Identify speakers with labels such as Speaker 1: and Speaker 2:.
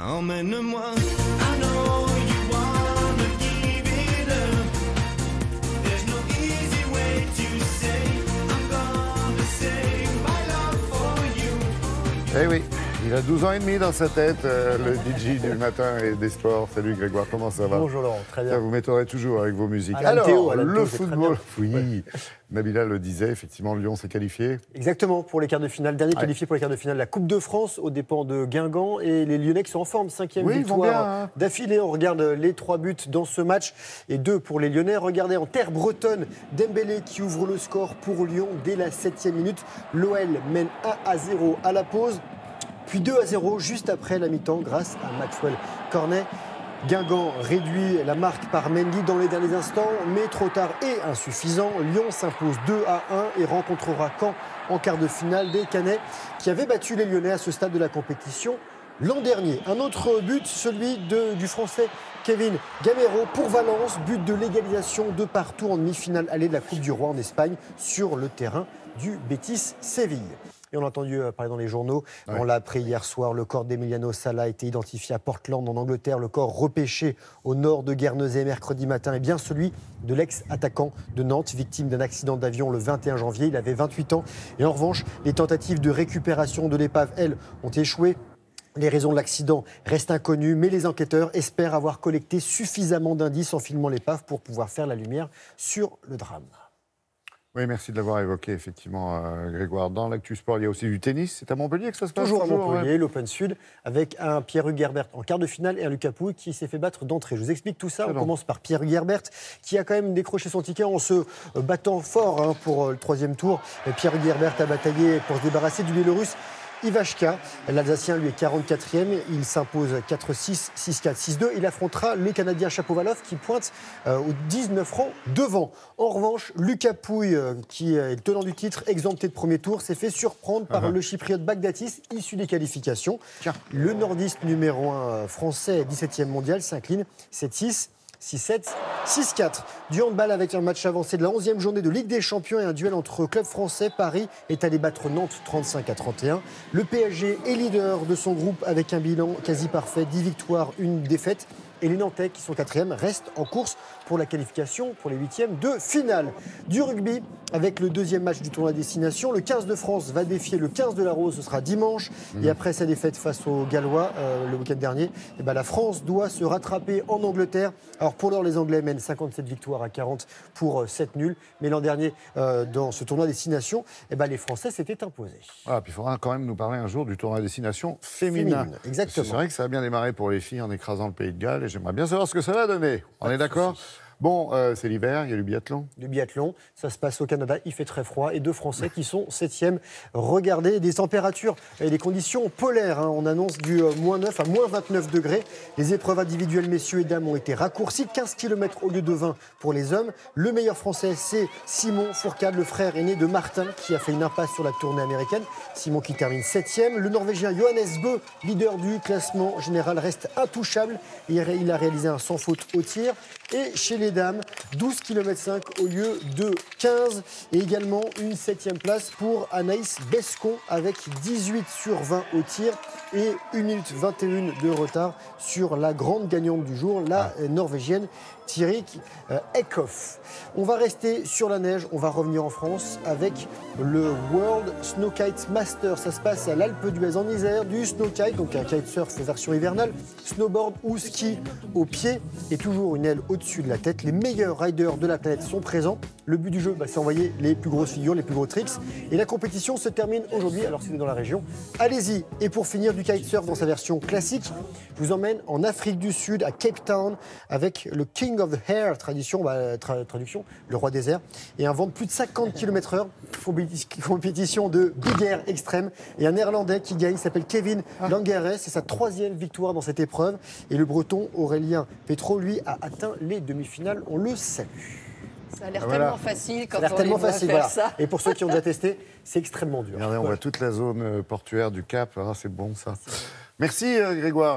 Speaker 1: Emmène-moi, I know you wanna give it up. There's no easy way to say I'm gonna save my love for you.
Speaker 2: Eh oui, il a 12 ans et demi dans sa tête, le DJ du matin et des sports. Salut Grégoire, comment ça va?
Speaker 3: Bonjour Laurent, très bien.
Speaker 2: Ça vous m'étonnerait toujours avec vos musiques.
Speaker 3: Alors,
Speaker 2: le football, oui. Nabila le disait, effectivement, Lyon s'est qualifié.
Speaker 3: Exactement, pour les quarts de finale. Dernier qualifié pour les quarts de finale de la Coupe de France aux dépens de Guingamp. Et les Lyonnais qui sont en forme. 5e victoire d'affilée. On regarde les 3 buts dans ce match et 2 pour les Lyonnais. Regardez en terre bretonne, Dembélé qui ouvre le score pour Lyon dès la 7e minute. L'OL mène 1-0 à la pause. Puis 2-0 juste après la mi-temps grâce à Maxwell Cornet. Guingamp réduit la marque par Mendy dans les derniers instants, mais trop tard et insuffisant. Lyon s'impose 2-1 et rencontrera Caen en quart de finale des Canets qui avaient battu les Lyonnais à ce stade de la compétition l'an dernier. Un autre but, celui du Français Kevin Gamero pour Valence, but de l'égalisation de partout en demi-finale allée de la Coupe du Roi en Espagne sur le terrain du Betis Séville. Et on a entendu parler dans les journaux, on l'a appris hier soir, le corps d'Emiliano Sala a été identifié à Portland en Angleterre, le corps repêché au nord de Guernesey mercredi matin, et bien celui de l'ex-attaquant de Nantes, victime d'un accident d'avion le 21 janvier, il avait 28 ans. Et en revanche, les tentatives de récupération de l'épave, elles, ont échoué. Les raisons de l'accident restent inconnues, mais les enquêteurs espèrent avoir collecté suffisamment d'indices en filmant l'épave pour pouvoir faire la lumière sur le drame.
Speaker 2: Oui, merci de l'avoir évoqué, effectivement, Grégoire. Dans l'actu sport, il y a aussi du tennis. C'est à Montpellier que ça se passe?
Speaker 3: Toujours à Montpellier, l'Open Sud, avec un Pierre-Hugues Herbert en quart de finale et un Lucas Pouille qui s'est fait battre d'entrée. Je vous explique tout ça. On commence par Pierre-Hugues Herbert, qui a quand même décroché son ticket en se battant fort pour le 3e tour. Pierre-Hugues Herbert a bataillé pour se débarrasser du Biélorusse Ivashka. L'Alsacien, lui, est 44e. Il s'impose 4-6, 6-4, 6-2. Il affrontera le Canadien Shapovalov qui pointe aux 19 rangs devant. En revanche, Lucas Pouille, qui est le tenant du titre, exempté de premier tour, s'est fait surprendre par le Chypriote Baghdatis, issu des qualifications. Le nordiste numéro 1 français, 17e mondial, s'incline 7-6. 6-7, 6-4. Du handball avec un match avancé de la 11e journée de Ligue des Champions et un duel entre clubs français. Paris est allé battre Nantes 35-31. Le PSG est leader de son groupe avec un bilan quasi parfait, 10 victoires, 1 défaite. Et les Nantais, qui sont 4e, restent en course pour la qualification pour les 8e de finale. Du rugby, avec le 2e match du tournoi Destination, le 15 de France va défier le 15 de la Rose, ce sera dimanche. Et après sa défaite face aux Gallois le week-end dernier, la France doit se rattraper en Angleterre. Alors pour l'heure, les Anglais mènent 57 victoires à 40 pour 7 nuls. Mais l'an dernier, dans ce tournoi Destination, les Français s'étaient imposés.
Speaker 2: Ah, puis il faudra quand même nous parler un jour du tournoi Destination féminin.
Speaker 3: Exactement.
Speaker 2: C'est vrai que ça a bien démarré pour les filles en écrasant le Pays de Galles. J'aimerais bien savoir ce que ça va donner. On est d'accord? Bon, c'est l'hiver, il y a le biathlon.
Speaker 3: Le biathlon, ça se passe au Canada, il fait très froid. Et 2 Français qui sont 7e. Regardez des températures et des conditions polaires. On annonce du -9 à -29 degrés. Les épreuves individuelles, messieurs et dames, ont été raccourcies. 15 km au lieu de 20 pour les hommes. Le meilleur Français, c'est Simon Fourcade, le frère aîné de Martin, qui a fait une impasse sur la tournée américaine. Simon qui termine 7e. Le Norvégien Johannes Bø, leader du classement général, reste intouchable. Il a réalisé un sans faute au tir. Et chez les dames, 12 km 5 au lieu de 15. Et également une 7e place pour Anaïs Bescon avec 18 sur 20 au tir et 1 minute 21 de retard sur la grande gagnante du jour, la Norvégienne Thierry Eckhoff. On va rester sur la neige, on va revenir en France avec le World Snowkite Master. Ça se passe à l'Alpe d'Huez en Isère, du snowkite, donc un kitesurf version hivernale, snowboard ou ski au pied et toujours une aile au-dessus de la tête. Les meilleurs riders de la planète sont présents. Le but du jeu, c'est envoyer les plus grosses figures, les plus gros tricks. Et la compétition se termine aujourd'hui, alors si vous êtes dans la région, allez-y. Et pour finir, du kitesurf dans sa version classique, je vous emmène en Afrique du Sud, à Cape Town, avec le King of the Air, traduction, le roi des airs, et un vent de plus de 50 km/h, compétition de Big Air extrême, et un Néerlandais qui gagne, s'appelle Kevin Langeres, c'est sa 3e victoire dans cette épreuve, et le Breton Aurélien Petro, lui, a atteint les demi-finales, on le salue.
Speaker 4: Ça a l'air tellement facile quand on
Speaker 3: tellement
Speaker 4: voit faire ça.
Speaker 3: Et pour ceux qui ont déjà testé, c'est extrêmement dur.
Speaker 2: Regardez, on voit toute la zone portuaire du Cap, c'est bon ça. Merci Grégoire.